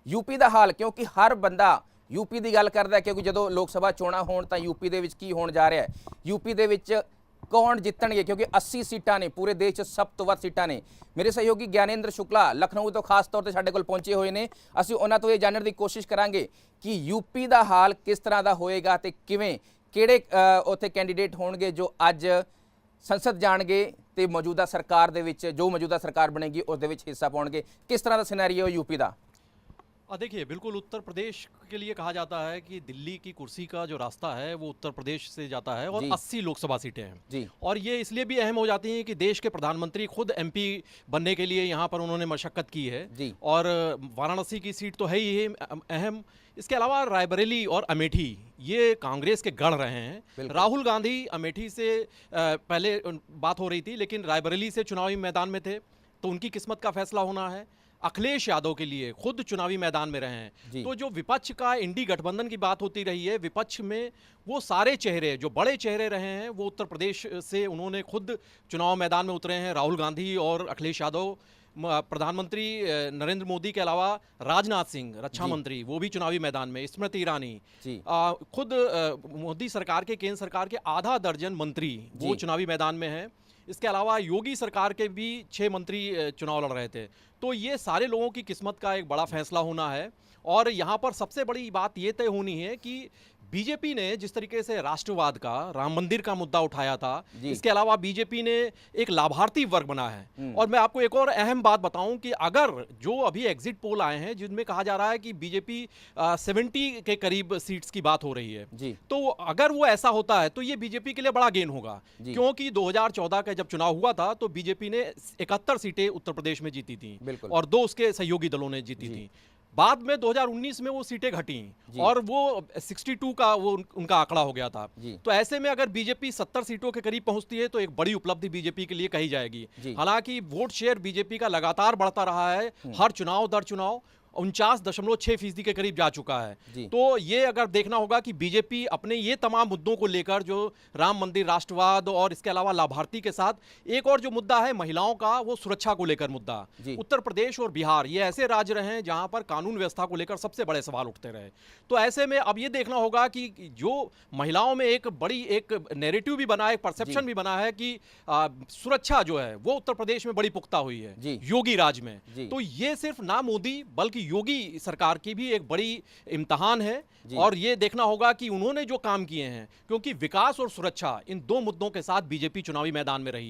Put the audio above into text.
UP का हाल, क्योंकि हर बंदा यूपी की गल करता है, क्योंकि जो लोक सभा चोणां होण तां यूपी दे विच की होण जा रहा है, यूपी दे विच कौन जितणगे, क्योंकि 80 सीटां ने पूरे देश 'च सब तो वध सीटां ने। मेरे सहयोगी ज्ञानेंद्र शुक्ला लखनऊ तो खास तौर पर साडे कोल पहुंचे हुए ने, असीं उन्हां तो ये जानने की कोशिश करांगे कि यूपी का हाल किस तरह का होएगा ते किवें किहड़े उत्थे कैंडीडेट होणगे जो अज संसद जाणगे ते मौजूदा सरकार दे विच जो मौजूदा सरकार बनेगी उस दे विच हिस्सा पाउणगे। किस तरह का सिनेरियो यूपी का? देखिए, बिल्कुल उत्तर प्रदेश के लिए कहा जाता है कि दिल्ली की कुर्सी का जो रास्ता है वो उत्तर प्रदेश से जाता है और जी 80 लोकसभा सीटें हैं। जी और ये इसलिए भी अहम हो जाती हैं कि देश के प्रधानमंत्री खुद एमपी बनने के लिए यहाँ पर उन्होंने मशक्कत की है। जी और वाराणसी की सीट तो है ही है अहम। इसके अलावा रायबरेली और अमेठी ये कांग्रेस के गढ़ रहे हैं। बिल्कुल। राहुल गांधी अमेठी से पहले बात हो रही थी, लेकिन रायबरेली से चुनावी मैदान में थे, तो उनकी किस्मत का फैसला होना है। अखिलेश यादव के लिए खुद चुनावी मैदान में रहे हैं। जी। तो जो विपक्ष का इंडी गठबंधन की बात होती रही है, विपक्ष में वो सारे चेहरे जो बड़े चेहरे रहे हैं वो उत्तर प्रदेश से उन्होंने खुद चुनाव मैदान में उतरे हैं। राहुल गांधी और अखिलेश यादव, प्रधानमंत्री नरेंद्र मोदी के अलावा राजनाथ सिंह रक्षा जी। मंत्री वो भी चुनावी मैदान में, स्मृति ईरानी, जी खुद मोदी सरकार के, केंद्र सरकार के आधा दर्जन मंत्री वो जी। चुनावी मैदान में हैं। इसके अलावा योगी सरकार के भी 6 मंत्री चुनाव लड़ रहे थे। तो ये सारे लोगों की किस्मत का एक बड़ा फैसला होना है। और यहाँ पर सबसे बड़ी बात ये तय होनी है कि बीजेपी ने जिस तरीके से राष्ट्रवाद का, राम मंदिर का मुद्दा उठाया था, जी। इसके अलावा बीजेपी ने एक लाभार्थी वर्ग बना है। और मैं आपको एक और अहम बात बताऊं कि अगर जो अभी एग्जिट पोल आए हैं जिनमें कहा जा रहा है कि बीजेपी 70 के करीब सीट्स की बात हो रही है, जी तो अगर वो ऐसा होता है तो ये बीजेपी के लिए बड़ा गेन होगा। जी। क्योंकि 2014 का जब चुनाव हुआ था तो बीजेपी ने 71 सीटें उत्तर प्रदेश में जीती थी बिल्कुल। और 2 उसके सहयोगी दलों ने जीती जी। थी। बाद में 2019 में वो सीटें घटी जी। और वो 62 का वो उनका आंकड़ा हो गया था। जी। तो ऐसे में अगर बीजेपी 70 सीटों के करीब पहुंचती है तो एक बड़ी उपलब्धि बीजेपी के लिए कही जाएगी। जी। हालांकि वोट शेयर बीजेपी का लगातार बढ़ता रहा है, हर चुनाव दर चुनाव 49.6% के करीब जा चुका है। जी। तो ये अगर देखना होगा कि बीजेपी अपने ये तमाम मुद्दों को लेकर, जो राम मंदिर, राष्ट्रवाद और इसके अलावा लाभार्थी के साथ एक और जो मुद्दा है महिलाओं का, वो सुरक्षा को लेकर मुद्दा। जी। उत्तर प्रदेश और बिहार ये ऐसे राज्य रहे हैं जहां पर कानून व्यवस्था को लेकर सबसे बड़े सवाल उठते रहे। तो ऐसे में अब ये देखना होगा कि जो महिलाओं में एक बड़ी एक नैरेटिव भी बना है, एक परसेप्शन भी बना है कि सुरक्षा जो है वो उत्तर प्रदेश में बड़ी पुख्ता हुई है जी। योगी राज में। जी। तो ये सिर्फ ना मोदी बल्कि योगी सरकार की भी एक बड़ी इम्तिहान है। जी। और ये देखना होगा कि उन्होंने जो काम किए हैं, क्योंकि विकास और सुरक्षा इन 2 मुद्दों के साथ बीजेपी चुनावी मैदान में रही है।